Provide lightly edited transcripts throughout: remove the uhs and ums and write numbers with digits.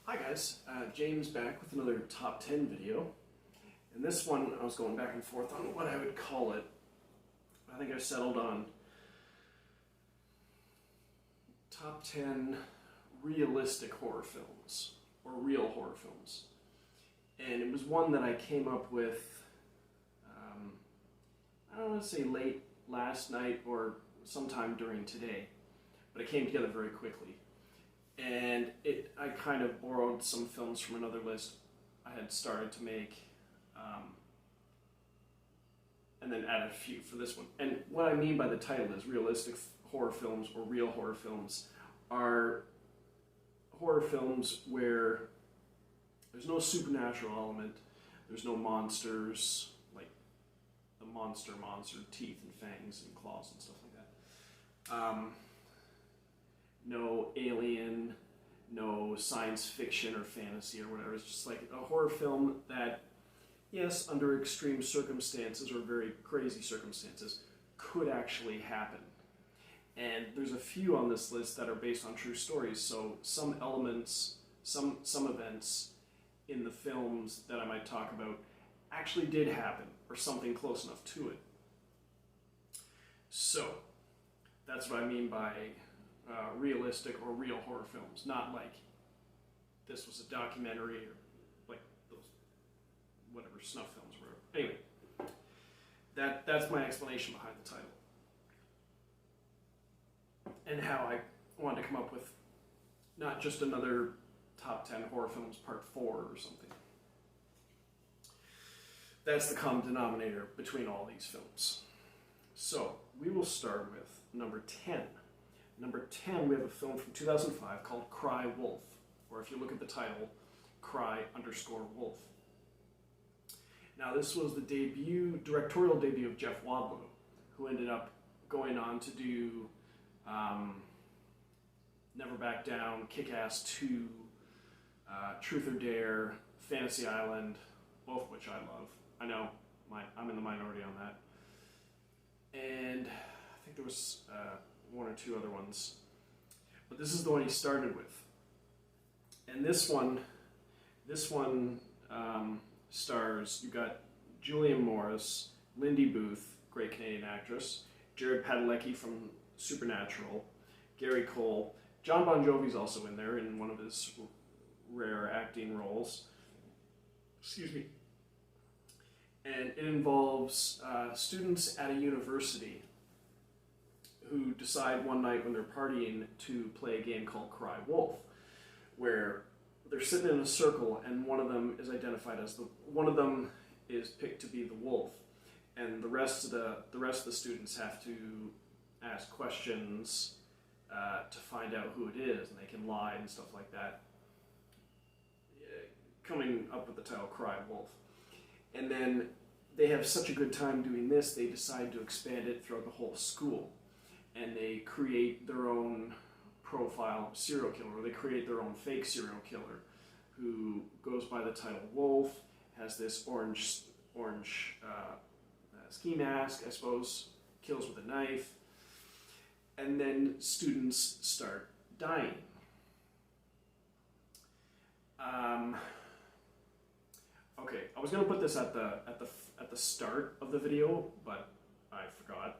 Hi guys, James back with another top 10 video. In this one I was going back and forth on what I would call it. I think I settled on top 10 realistic horror films, or real horror films. And it was one that I came up with, I don't want to say late last night or sometime during today, but it came together very quickly. And I kind of borrowed some films from another list I had started to make, and then added a few for this one. And what I mean by the title is realistic horror films, or real horror films, are horror films where there's no supernatural element, there's no monsters, like the monster teeth and fangs and claws and stuff like that. No alien, no science fiction or fantasy or whatever. It's just like a horror film that, yes, under extreme circumstances or very crazy circumstances, could actually happen. And there's a few on this list that are based on true stories, so some elements, some events in the films that I might talk about actually did happen, or something close enough to it. So, that's what I mean by realistic or real horror films, not like this was a documentary or like those whatever snuff films were. Anyway, that's my explanation behind the title and how I wanted to come up with not just another top 10 horror films part 4 or something. That's the common denominator between all these films. So we will start with number 10. Number 10, we have a film from 2005 called Cry Wolf, or if you look at the title, Cry_Wolf. Now this was the directorial debut of Jeff Wadlow, who ended up going on to do Never Back Down, Kick-Ass 2, Truth or Dare, Fantasy Island, both of which I love. I know, I'm in the minority on that. And I think there was one or two other ones, but this is the one he started with. And this one stars, you've got Julianne Morris, Lindy Booth, great Canadian actress, Jared Padalecki from Supernatural, Gary Cole, John Bon Jovi's also in there in one of his rare acting roles. Excuse me. And it involves students at a university who decide one night when they're partying to play a game called Cry Wolf, where they're sitting in a circle and one of them is identified as one of them is picked to be the wolf, and the rest of the students have to ask questions to find out who it is, and they can lie and stuff like that, coming up with the title Cry Wolf. And then they have such a good time doing this, they decide to expand it throughout the whole school. And they create their own profile serial killer, or they create their own fake serial killer who goes by the title Wolf, has this orange ski mask, I suppose, kills with a knife, and then students start dying. Okay, I was going to put this at the start of the video, but I forgot.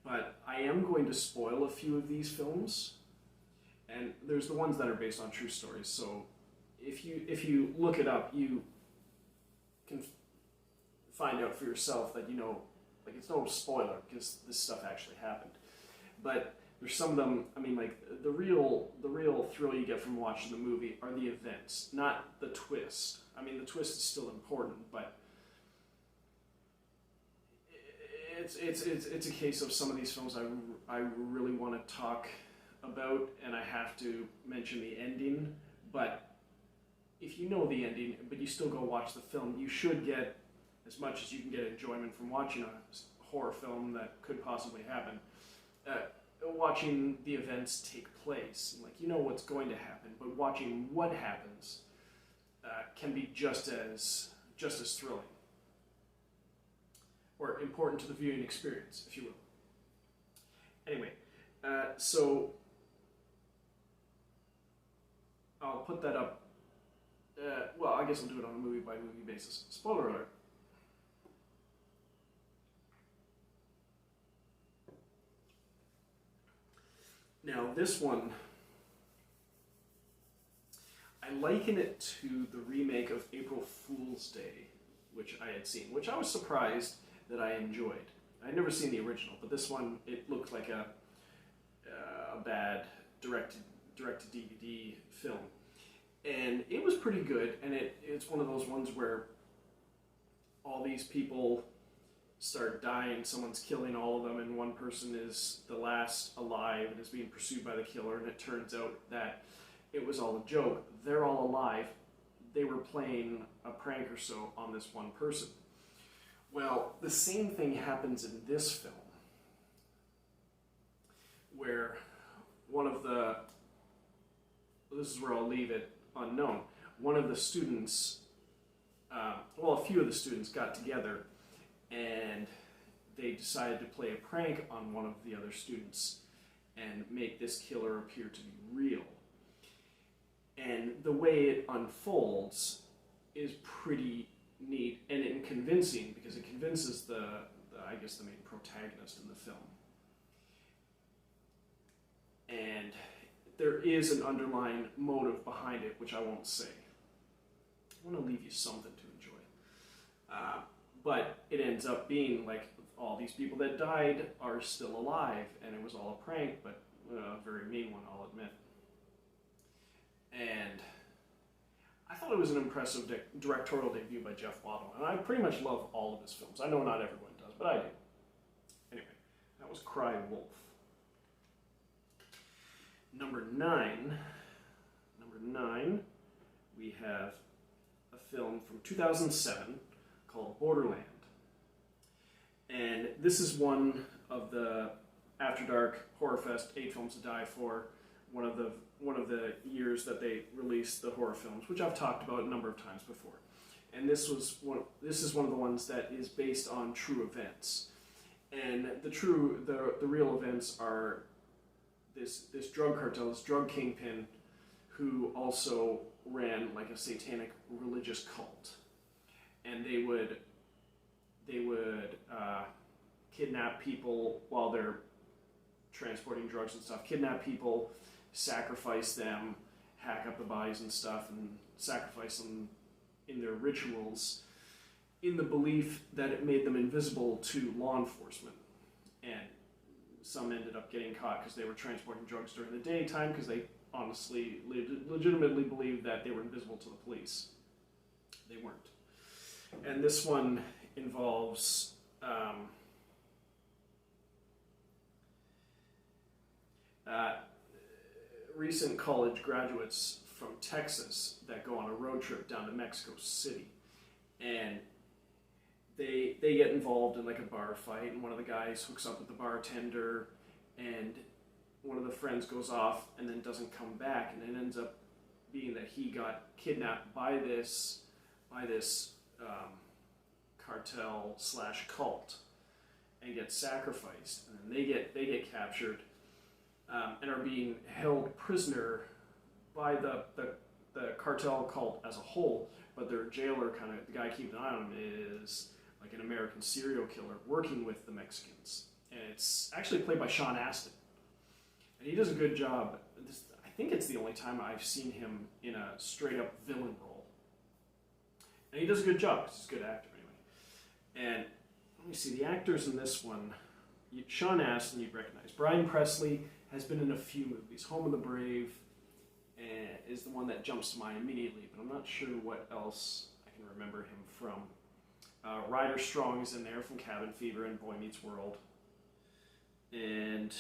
But I am going to spoil a few of these films, and there's the ones that are based on true stories. So if you look it up, you can find out for yourself that, you know, like, it's no spoiler because this stuff actually happened. But there's some of them, I mean, like, the real thrill you get from watching the movie are the events, not the twist. I mean, the twist is still important, but it's a case of some of these films I really want to talk about, and I have to mention the ending. But if you know the ending, but you still go watch the film, you should get as much as you can get enjoyment from watching a horror film that could possibly happen. Watching the events take place, like, you know what's going to happen, but watching what happens can be just as thrilling, or important to the viewing experience, if you will. Anyway, so I'll put that up. Well, I guess I'll do it on a movie by movie basis. Spoiler alert. Now this one, I liken it to the remake of April Fool's Day, which I had seen, which I was surprised that I enjoyed. I'd never seen the original, but this one, it looked like a bad direct-to-DVD film. And it was pretty good, and it's one of those ones where all these people start dying, someone's killing all of them, and one person is the last alive and is being pursued by the killer, and it turns out that it was all a joke. They're all alive. They were playing a prank or so on this one person. Well, the same thing happens in this film, where this is where I'll leave it unknown, one of the students, a few of the students got together and they decided to play a prank on one of the other students and make this killer appear to be real. And the way it unfolds is pretty neat and convincing, because it convinces the main protagonist in the film. And there is an underlying motive behind it, which I won't say. I want to leave you something to enjoy. But it ends up being like all these people that died are still alive, and it was all a prank, but a very mean one, I'll admit. And I thought it was an impressive directorial debut by Jeff Waddle, and I pretty much love all of his films. I know not everyone does, but I do. Anyway, that was Cry Wolf. Number nine, we have a film from 2007 called Borderland. And this is one of the After Dark Horror Fest 8 Films to Die For, one of the years that they released the horror films, which I've talked about a number of times before. And this is one of the ones that is based on true events. And the real events are this drug cartel, this drug kingpin, who also ran like a satanic religious cult. And they would kidnap people while they're transporting drugs and stuff, kidnap people, sacrifice them, hack up the bodies and stuff, and sacrifice them in their rituals in the belief that it made them invisible to law enforcement. And some ended up getting caught because they were transporting drugs during the daytime, because they honestly, legitimately believed that they were invisible to the police. They weren't. And this one involves recent college graduates from Texas that go on a road trip down to Mexico City. And they get involved in like a bar fight, and one of the guys hooks up with the bartender, and one of the friends goes off and then doesn't come back, and it ends up being that he got kidnapped by this cartel / cult and gets sacrificed, and then they get captured and are being held prisoner by the cartel cult as a whole. But their jailer, kind of the guy keeping an eye on them, is like an American serial killer working with the Mexicans, and it's actually played by Sean Astin, and he does a good job. I think it's the only time I've seen him in a straight up villain role, and he does a good job because he's a good actor anyway. And let me see, the actors in this one, Sean Astin you'd recognize. Brian Presley has been in a few movies. Home of the Brave is the one that jumps to mind immediately, but I'm not sure what else I can remember him from. Ryder Strong is in there from Cabin Fever and Boy Meets World. And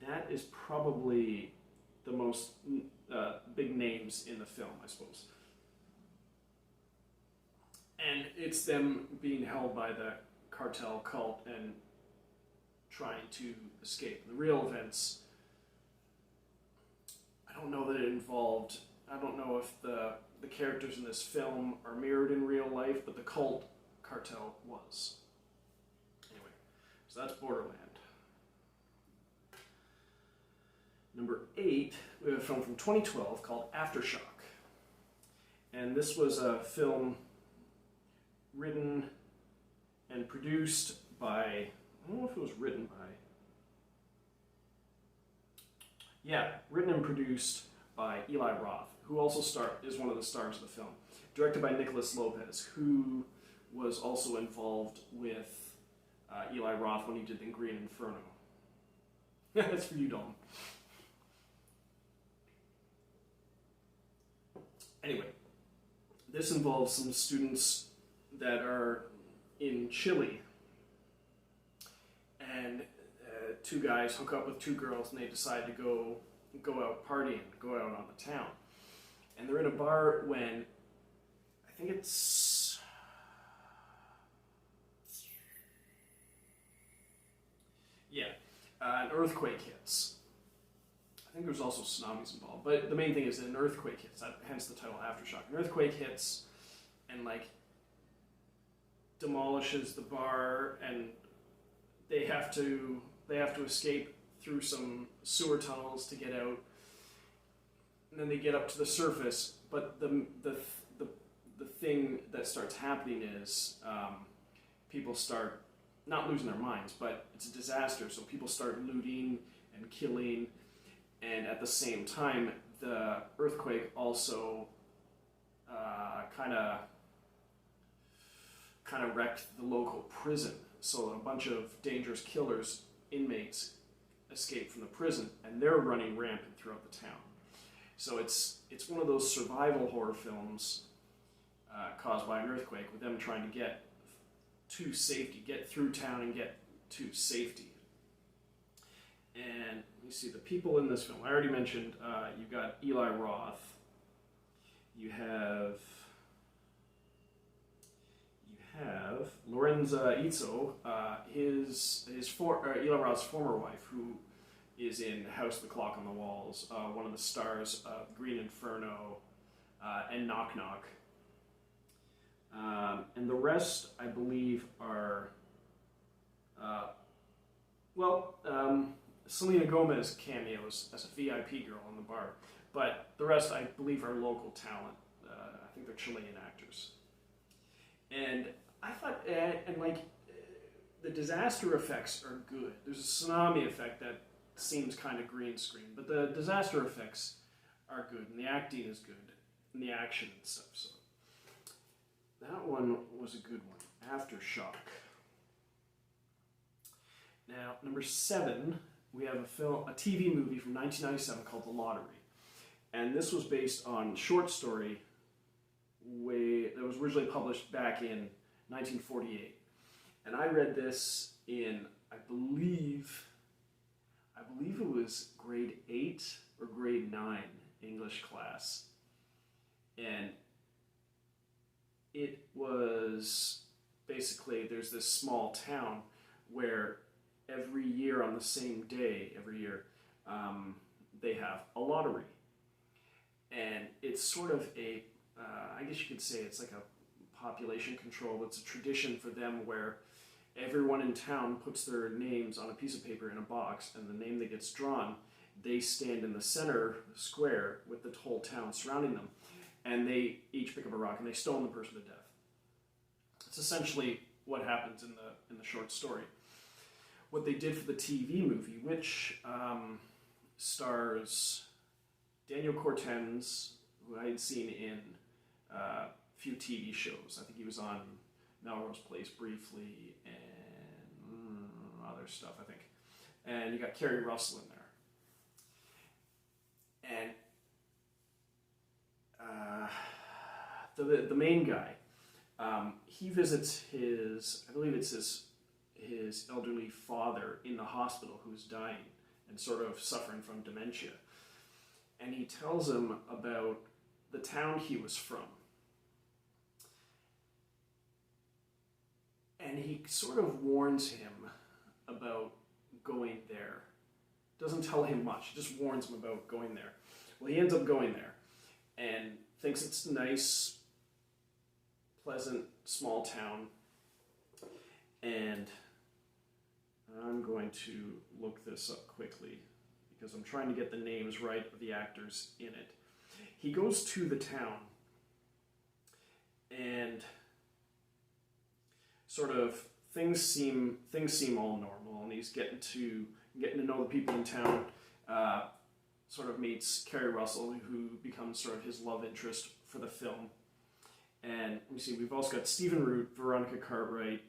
that is probably the most big names in the film, I suppose. And it's them being held by the cartel cult and trying to escape. The real events, I don't know that it involved, I don't know if the characters in this film are mirrored in real life, but the cult cartel was. Anyway, so that's Borderland. Number 8, we have a film from 2012 called Aftershock. And this was a film written and produced by, I don't know if it was written by, written and produced by Eli Roth, who also is one of the stars of the film. Directed by Nicholas Lopez, who was also involved with Eli Roth when he did The Green Inferno. That's for you, Dalton. Anyway, this involves some students that are in Chile, and two guys hook up with two girls, and they decide to go out partying, go out on the town. And they're in a bar when, I think it's, an earthquake hits. I think there's also tsunamis involved, but the main thing is that an earthquake hits, hence the title Aftershock. An earthquake hits and demolishes the bar, and they have to escape through some sewer tunnels to get out, and then they get up to the surface. But the thing that starts happening is people start not losing their minds, but it's a disaster. So people start looting and killing, and at the same time, the earthquake also kind of wrecked the local prison. So a bunch of dangerous killers, inmates, escape from the prison, and they're running rampant throughout the town. So it's one of those survival horror films caused by an earthquake, with them trying to get to safety, get through town and get to safety. And let me see, the people in this film, I already mentioned, you've got Eli Roth, you have Lorenza Izzo, Eli Roth's former wife, who is in House of the Clock on the Walls, one of the stars of Green Inferno and Knock Knock. And the rest, I believe, are, Selena Gomez cameos as a VIP girl in the bar, but the rest, I believe, are local talent. I think they're Chilean actors. And I thought, the disaster effects are good. There's a tsunami effect that seems kind of green screen, but the disaster effects are good, and the acting is good, and the action and stuff. So that one was a good one. Aftershock. Now, number 7, we have a TV movie from 1997 called The Lottery, and this was based on a short story that was originally published back in 1948. And I read this in, I believe it was grade 8 or grade 9 English class. And it was basically, there's this small town where every year on the same day, they have a lottery. And it's sort of I guess you could say it's like a population control. It's a tradition for them where everyone in town puts their names on a piece of paper in a box, and the name that gets drawn, they stand in the center square with the whole town surrounding them, and they each pick up a rock and they stone the person to death. It's essentially what happens in the short story. What they did for the TV movie, which stars Daniel Cortez, who I had seen in a few TV shows. I think he was on Melrose Place briefly and other stuff, I think. And you got Kerry Russell in there. And the main guy, he visits I believe it's his elderly father in the hospital, who's dying and sort of suffering from dementia. And he tells him about the town he was from. And he sort of warns him about going there. Doesn't tell him much, just warns him about going there. Well, he ends up going there and thinks it's a nice, pleasant, small town. And I'm going to look this up quickly because I'm trying to get the names right of the actors in it. He goes to the town and sort of things seem all normal, and he's getting to know the people in town. Sort of meets Carrie Russell, who becomes sort of his love interest for the film. And let me see, we've also got Stephen Root, Veronica Cartwright,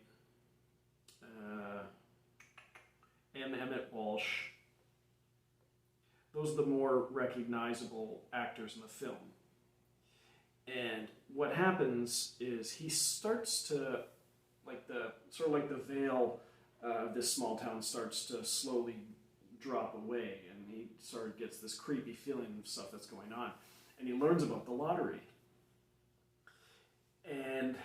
M. Emmett Walsh. Those are the more recognizable actors in the film. And what happens is he starts to, the veil of this small town starts to slowly drop away, and he sort of gets this creepy feeling of stuff that's going on. And he learns about the lottery. And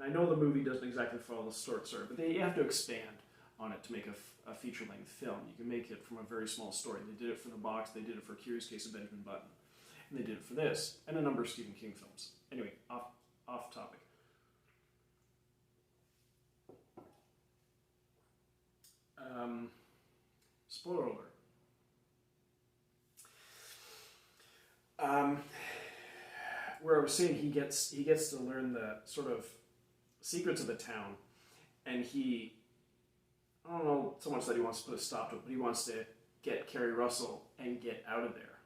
I know the movie doesn't exactly follow the story, but they have to expand on it to make a feature-length film. You can make it from a very small story. They did it for The Box, they did it for Curious Case of Benjamin Button, and they did it for this, and a number of Stephen King films. Anyway, off topic. Spoiler alert. Where I was saying he gets to learn the sort of secrets of the town, and I don't know so much that he wants to put a stop to it, but he wants to get Carrie Russell and get out of there.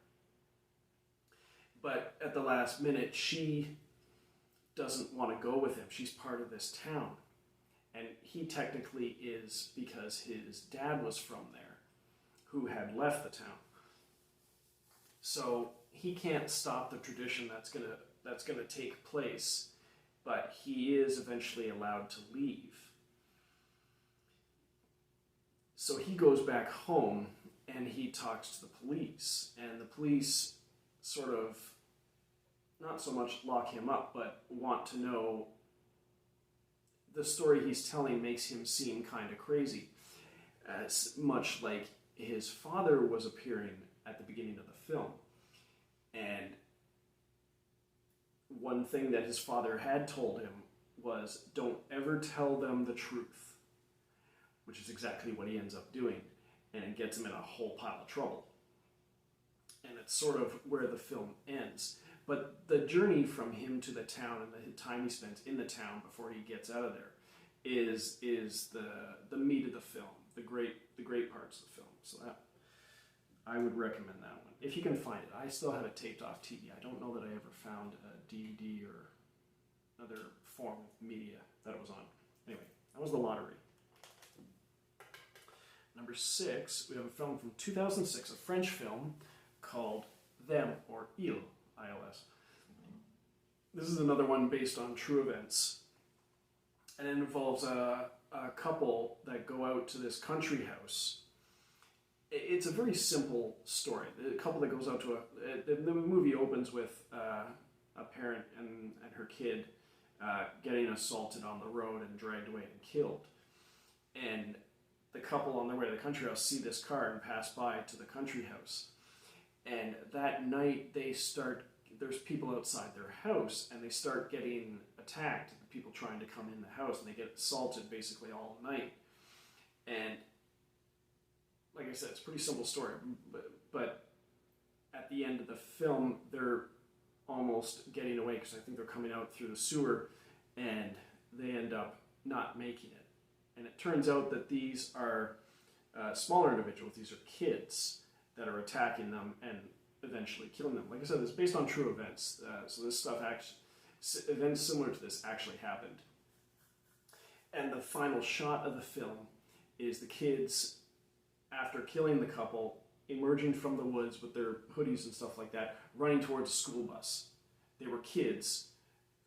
But at the last minute, she doesn't want to go with him. She's part of this town. And he technically is, because his dad was from there, who had left the town. So he can't stop the tradition that's gonna take place, but he is eventually allowed to leave. So he goes back home and he talks to the police, and the police sort of, not so much lock him up, but want to know. The story he's telling makes him seem kind of crazy, as much like his father was appearing at the beginning of the film. And one thing that his father had told him was, don't ever tell them the truth, which is exactly what he ends up doing, and it gets him in a whole pile of trouble. And it's sort of where the film ends. But the journey from him to the town and the time he spends in the town before he gets out of there is the meat of the film, the great parts of the film. So that I would recommend that one if you can find it. I still have it taped off TV. I don't know that I ever found a DVD or other form of media that it was on. Anyway, that was The Lottery. Number 6, we have a film from 2006, a French film called Them, or Il. ILS. This is another one based on true events, and it involves a couple that go out to this country house. It's a very simple story. The couple that goes out to the movie opens with a parent and her kid getting assaulted on the road and dragged away and killed. And the couple on their way to the country house see this car and pass by to the country house. And that night there's people outside their house, and they start getting attacked, the people trying to come in the house, and they get assaulted basically all night. And like I said, it's a pretty simple story, but at the end of the film, they're almost getting away, because I think they're coming out through the sewer, and they end up not making it. And it turns out that these are smaller individuals, these are kids that are attacking them and eventually killing them. Like I said, it's based on true events, so this stuff events similar to this actually happened. And the final shot of the film is the kids, after killing the couple, emerging from the woods with their hoodies and stuff like that, running towards a school bus. They were kids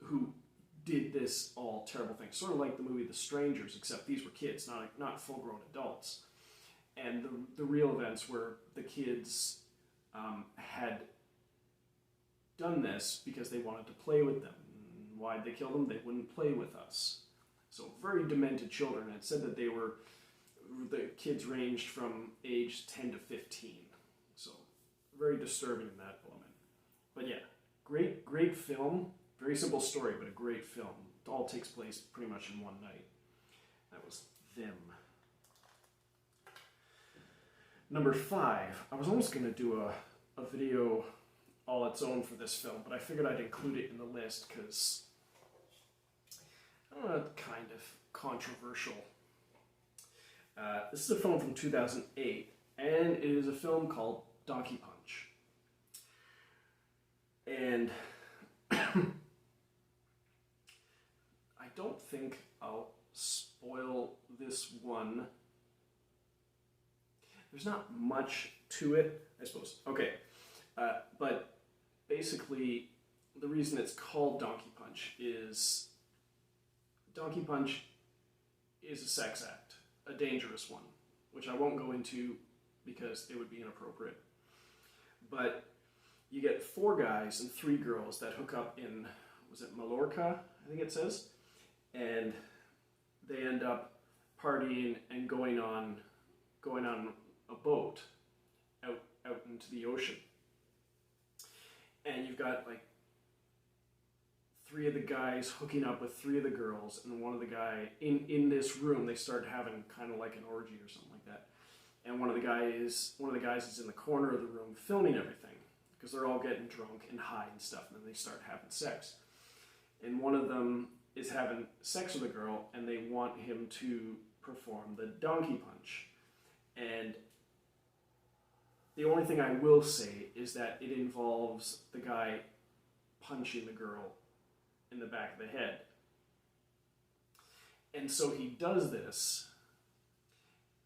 who did this all terrible thing, sort of like the movie The Strangers, except these were kids, not full-grown adults. And the real events were the kids had done this because they wanted to play with them. Why'd they kill them? They wouldn't play with us. So very demented children. It said that the kids ranged from age 10 to 15. So very disturbing in that element. But yeah, great film. Very simple story, but a great film. It all takes place pretty much in one night. That was Them. Number 5, I was almost going to do a video all its own for this film, but I figured I'd include it in the list because, I don't know, kind of controversial. This is a film from 2008, and it is a film called Donkey Punch. And I don't think I'll spoil this one. There's not much to it, I suppose. Okay, but basically, the reason it's called Donkey Punch is a sex act, a dangerous one, which I won't go into because it would be inappropriate. But you get 4 guys and 3 girls that hook up in, was it Mallorca, I think it says, and they end up partying and going on a boat out into the ocean. And you've got like 3 of the guys hooking up with 3 of the girls, and one of the guy in this room, they start having kind of like an orgy or something like that. And one of the guys is in the corner of the room filming everything because they're all getting drunk and high and stuff, and then they start having sex. And one of them is having sex with a girl, and they want him to perform the donkey punch. And the only thing I will say is that it involves the guy punching the girl in the back of the head. And so he does this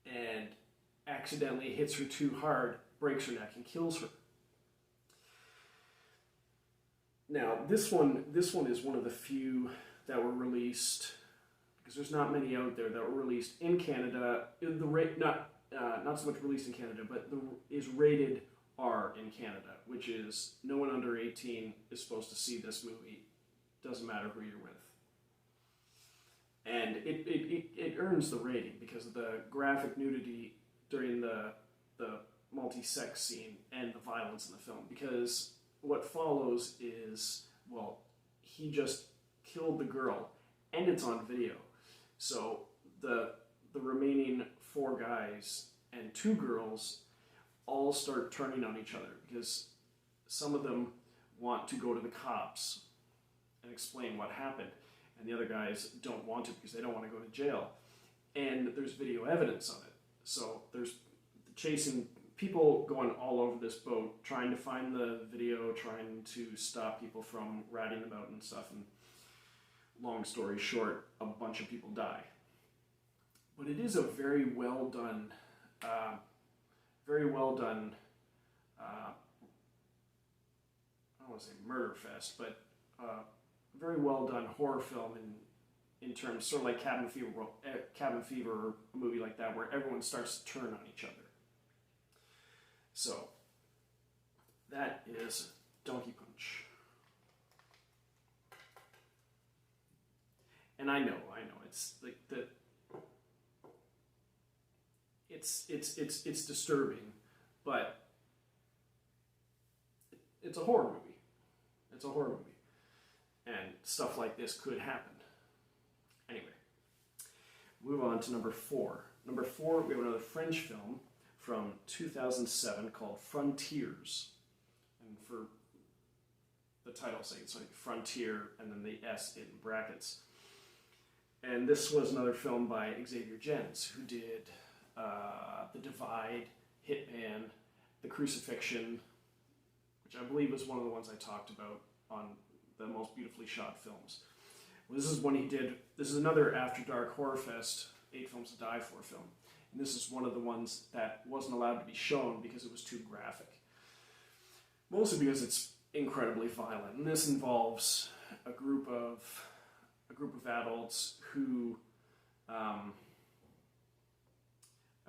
and accidentally hits her too hard, breaks her neck, and kills her. Now, this one is one of the few that were released, because there's not many out there that were released in Canada. Not so much released in Canada, but is rated R in Canada, which is no one under 18 is supposed to see this movie. Doesn't matter who you're with. And it earns the rating because of the graphic nudity during the multi-sex scene and the violence in the film. Because what follows is, well, he just killed the girl, and it's on video. So the remaining 4 guys and 2 girls all start turning on each other because some of them want to go to the cops and explain what happened, and the other guys don't want to because they don't want to go to jail. And there's video evidence of it. So there's chasing people going all over this boat, trying to find the video, trying to stop people from ratting them out and stuff. And long story short, a bunch of people die. But it is a very well done, I don't want to say murder fest, but very well done horror film in terms, sort of like Cabin Fever, or a movie like that, where everyone starts to turn on each other. So that is Donkey Punch. And I know, it's like it's disturbing, but it's a horror movie. It's a horror movie. And stuff like this could happen. Anyway, move on to number 4. Number 4, we have another French film from 2007 called Frontiers. And for the title sake, it's like Frontier and then the S in brackets. And this was another film by Xavier Gens, who did The Divide, Hitman, The Crucifixion, which I believe was one of the ones I talked about on the most beautifully shot films. Well, this is another After Dark Horror Fest, 8 Films to Die For film. And this is one of the ones that wasn't allowed to be shown because it was too graphic. Mostly because it's incredibly violent. And this involves a group of adults who, I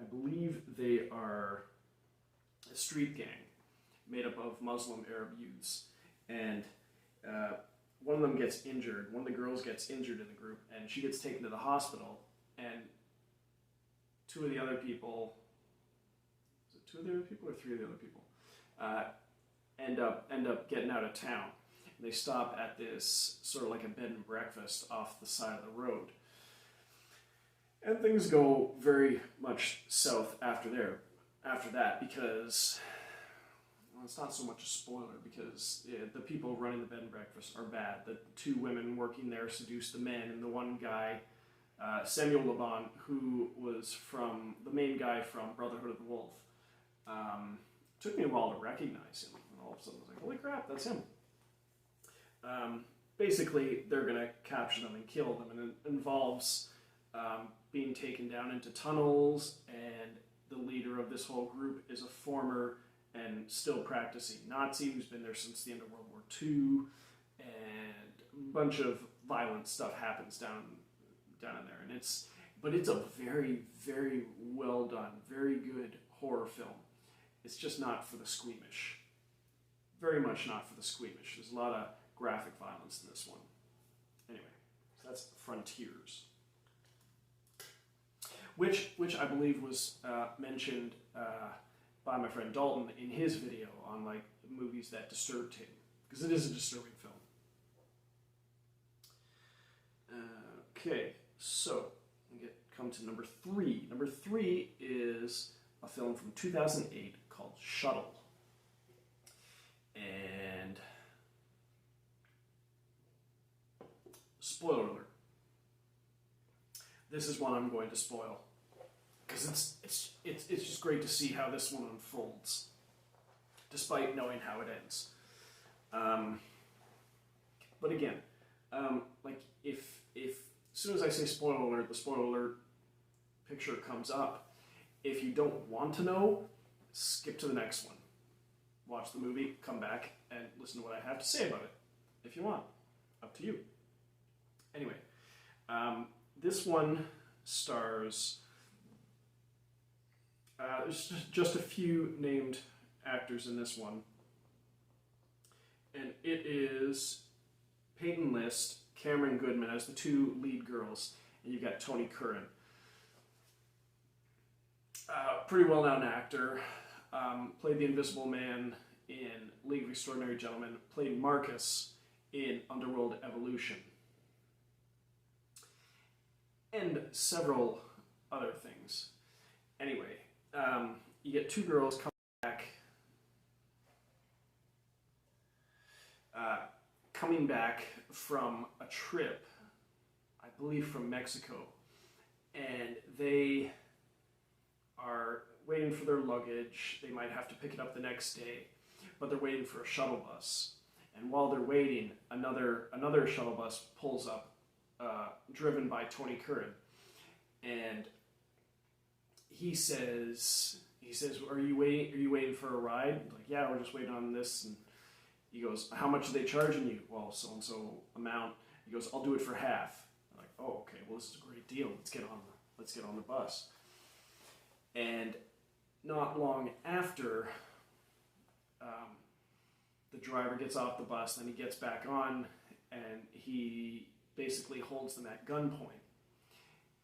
believe they are a street gang made up of Muslim Arab youths. And one of them gets injured. One of the girls gets injured in the group, and she gets taken to the hospital. And 2 of the other people, is it 2 of the other people or 3 of the other people, end up getting out of town. And they stop at this sort of like a bed and breakfast off the side of the road. And things go very much south after there. after that because, well, it's not so much a spoiler because the people running the bed and breakfast are bad. The two women working there seduce the men, and the one guy, Samuel Laban, who was the main guy from Brotherhood of the Wolf, took me a while to recognize him, and all of a sudden I was like, holy crap, that's him. Basically, they're going to capture them and kill them, and it involves being taken down into tunnels, and the leader of this whole group is a former and still practicing Nazi who's been there since the end of World War II, and a bunch of violent stuff happens down in there, and it's a very, very well done, very good horror film. It's just not for the squeamish. Very much not for the squeamish. There's a lot of graphic violence in this one. Anyway, so that's Frontiers, which I believe was mentioned by my friend Dalton in his video on like movies that disturbed him, because it is a disturbing film. Okay, so we come to number 3. Number 3 is a film from 2008 called Shuttle. And spoiler alert. This is one I'm going to spoil because it's just great to see how this one unfolds, despite knowing how it ends. But again, like if as soon as I say spoiler alert, the spoiler alert picture comes up. If you don't want to know, skip to the next one. Watch the movie, come back, and listen to what I have to say about it. If you want. Up to you. Anyway, this one stars... there's just a few named actors in this one. And it is Peyton List, Cameron Goodman as the two lead girls, and you've got Tony Curran. Pretty well-known actor. Played the Invisible Man in League of Extraordinary Gentlemen. Played Marcus in Underworld Evolution. And several other things. Anyway, you get two girls coming back from a trip, I believe from Mexico, and they are waiting for their luggage. They might have to pick it up the next day, but they're waiting for a shuttle bus. And while they're waiting, another shuttle bus pulls up, driven by Tony Curran, and he says, "Are you waiting for a ride?" Like, "Yeah, we're just waiting on this." And he goes, "How much are they charging you?" "Well, so and so amount." He goes, "I'll do it for half." I'm like, "Oh, okay. Well, this is a great deal. Let's get on the bus." And not long after, the driver gets off the bus, then he gets back on, and he basically holds them at gunpoint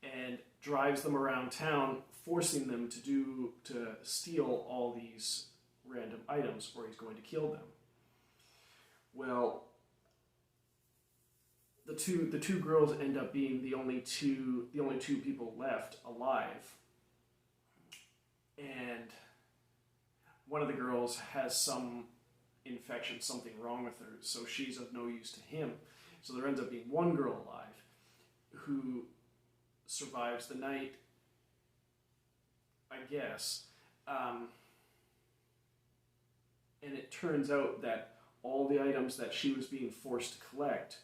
and drives them around town, forcing them to steal all these random items, or he's going to kill them. Well, the two girls end up being the only two people left alive. And one of the girls has some infection, something wrong with her, so she's of no use to him. So there ends up being one girl alive who survives the night, I guess. And it turns out that all the items that she was being forced to collect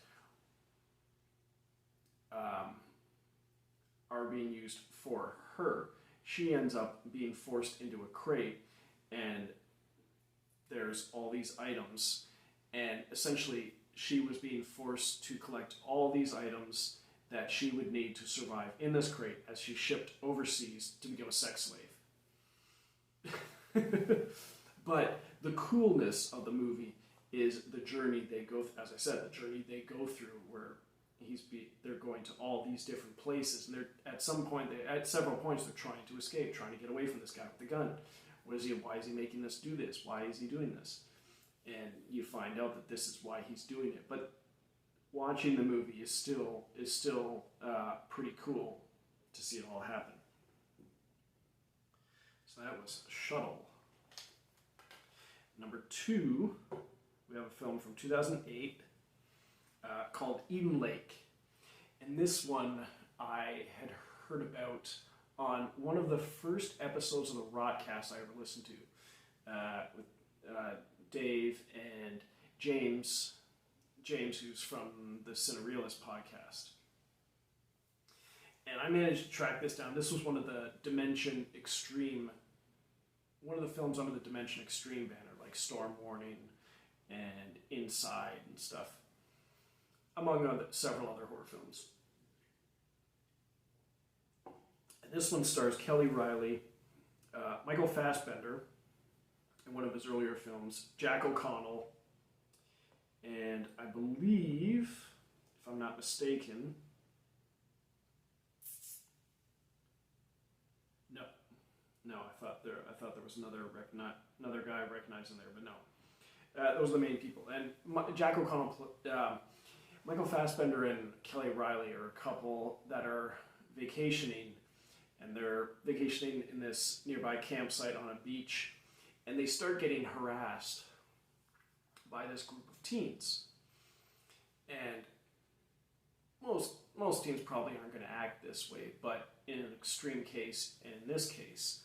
are being used for her. She ends up being forced into a crate, and there's all these items, and essentially she was being forced to collect all these items that she would need to survive in this crate as she shipped overseas to become a sex slave. But the coolness of the movie is the journey they go through. As I said, the journey they go through, where they're going to all these different places, and at several points they're trying to escape, trying to get away from this guy with the gun. Why is he making us do this? Why is he doing this? And you find out that this is why he's doing it. But watching the movie is still pretty cool to see it all happen. So that was Shuttle. Number 2, we have a film from 2008 called Eden Lake. And this one I had heard about on one of the first episodes of the Rotcast I ever listened to with Dave and James, who's from the Cinerealist podcast. And I managed to track this down. This was one of the Dimension Extreme, one of the films under the Dimension Extreme banner, like Storm Warning and Inside and stuff, among several other horror films. And this one stars Kelly Riley, Michael Fassbender, in one of his earlier films, Jack O'Connell, and I believe, if I'm not mistaken, no, I thought there was another guy I recognized in there, but no. Those are the main people. And Jack O'Connell, Michael Fassbender and Kelly Riley are a couple that are vacationing, and they're vacationing in this nearby campsite on a beach, and they start getting harassed by this group of teens. And most teens probably aren't going to act this way, but in an extreme case, and in this case,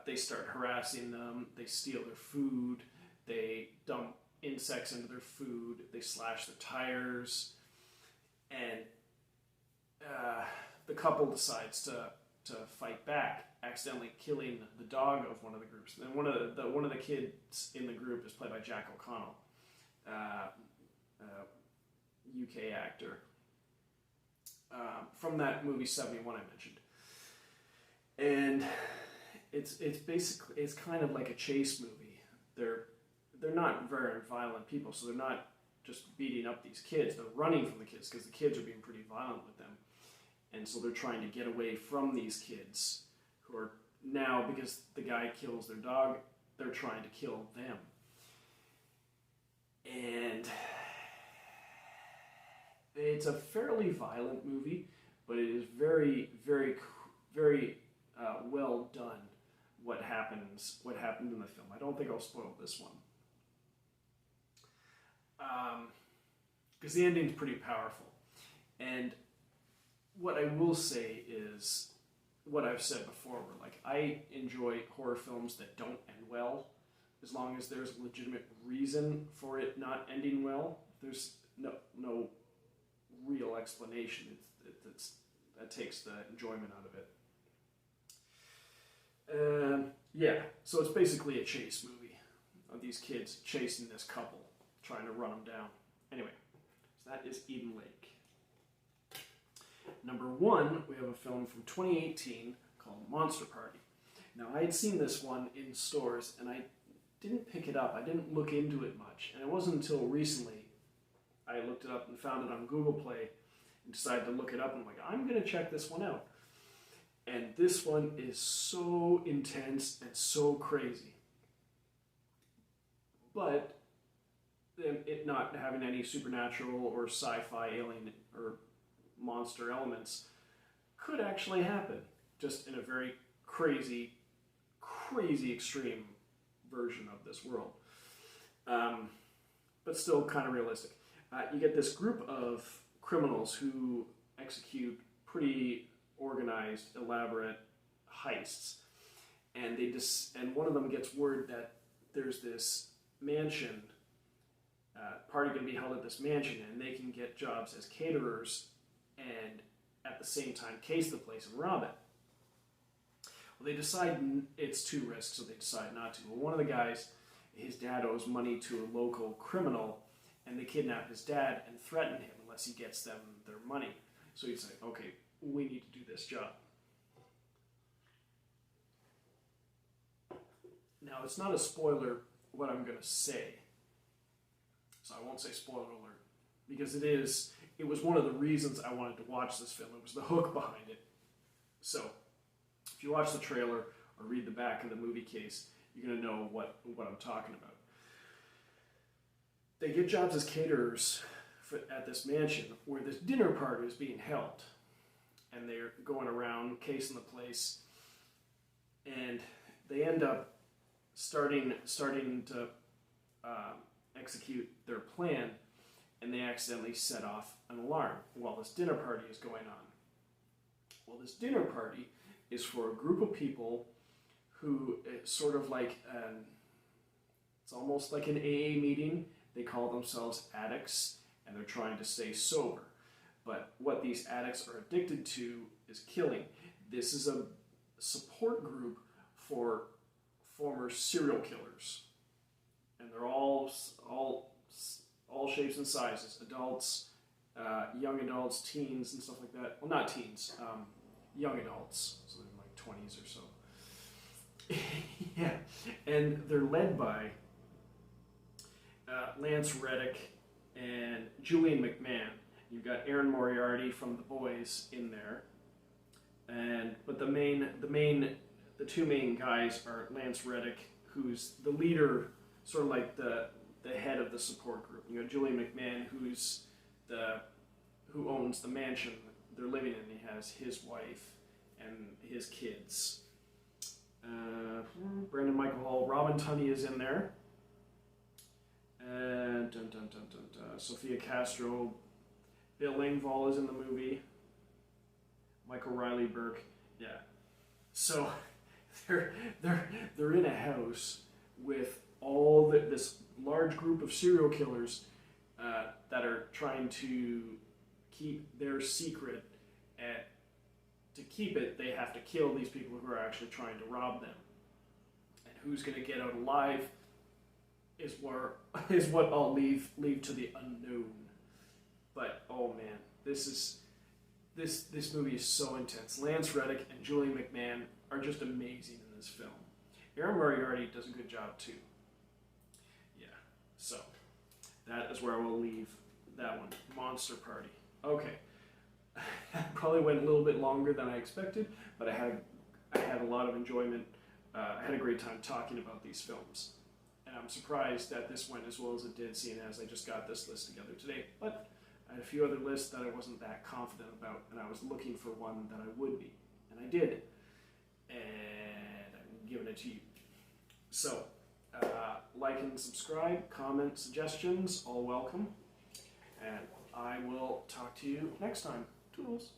they start harassing them, they steal their food, they dump insects into their food, they slash their tires, and the couple decides to fight back, accidentally killing the dog of one of the groups. And one of the kids in the group is played by Jack O'Connell, UK actor, from that movie 71 I mentioned. And it's kind of like a chase movie. They're not very violent people, so they're not just beating up these kids. They're running from the kids because the kids are being pretty violent with them. And so they're trying to get away from these kids who are now, because the guy kills their dog, they're trying to kill them. And it's a fairly violent movie, but it is very, very, very well done. What happened in the film. I don't think I'll spoil this one, because the ending's pretty powerful. And what I will say is what I've said before, where like I enjoy horror films that don't end well, as long as there's a legitimate reason for it not ending well. There's no real explanation. That takes the enjoyment out of it. Yeah, so it's basically a chase movie of these kids chasing this couple, trying to run them down. Anyway, so that is Eden Lake. Number 1, we have a film from 2018 called Monster Party. Now, I had seen this one in stores, and I didn't pick it up. I didn't look into it much, and it wasn't until recently I looked it up and found it on Google Play and decided to look it up, and I'm like, I'm going to check this one out. And this one is so intense and so crazy. But it not having any supernatural or sci-fi alien or monster elements could actually happen, just in a very crazy extreme version of this world. But still kind of realistic. You get this group of criminals who execute pretty organized, elaborate heists, and and one of them gets word that there's this mansion party going to be held at this mansion, and they can get jobs as caterers and at the same time case the place and rob it. Well, they decide it's too risky, so they decide not to. Well, one of the guys, his dad owes money to a local criminal, and they kidnap his dad and threaten him unless he gets them their money. So he's like, okay, we need to do this job. Now, it's not a spoiler what I'm going to say, so I won't say spoiler alert, because it was one of the reasons I wanted to watch this film. It was the hook behind it. So, if you watch the trailer or read the back of the movie case, you're going to know what I'm talking about. They get jobs as caterers at this mansion where this dinner party is being held. And they're going around casing the place. And they end up starting to execute their plan, and they accidentally set off an alarm while this dinner party is going on. Well, this dinner party is for a group of people who, it's sort of like it's almost like an AA meeting. They call themselves addicts, and they're trying to stay sober. But what these addicts are addicted to is killing. This is a support group for former serial killers, and they're all shapes and sizes: adults, young adults, teens, and stuff like that. Well, not teens, young adults, so they're like 20s or so. Yeah, and they're led by Lance Reddick and Julian McMahon. You've got Aaron Moriarty from The Boys in there, but the two main guys are Lance Reddick, who's the leader, sort of like the head of the support group. You got Julian McMahon, who owns the mansion they're living in. He has his wife and his kids. Brendan Michael Hall, Robin Tunney is in there, and Sophia Castro, Bill Engvall is in the movie. Michael Riley Burke, yeah. So they're in a house with all this large group of serial killers that are trying to keep their secret. And to keep it, they have to kill these people who are actually trying to rob them. And who's going to get out alive is what I'll leave to the unknown. But oh man, this movie is so intense. Lance Reddick and Julian McMahon are just amazing in this film. Aaron Moriarty does a good job too. Yeah, so that is where I will leave that one. Monster Party. Okay, probably went a little bit longer than I expected, but I had a lot of enjoyment. I had a great time talking about these films, and I'm surprised that this went as well as it did, seeing as I just got this list together today. But I had a few other lists that I wasn't that confident about, and I was looking for one that I would be, and I did, and I'm giving it to you. So, like and subscribe, comment, suggestions, all welcome, and I will talk to you next time. Toodles.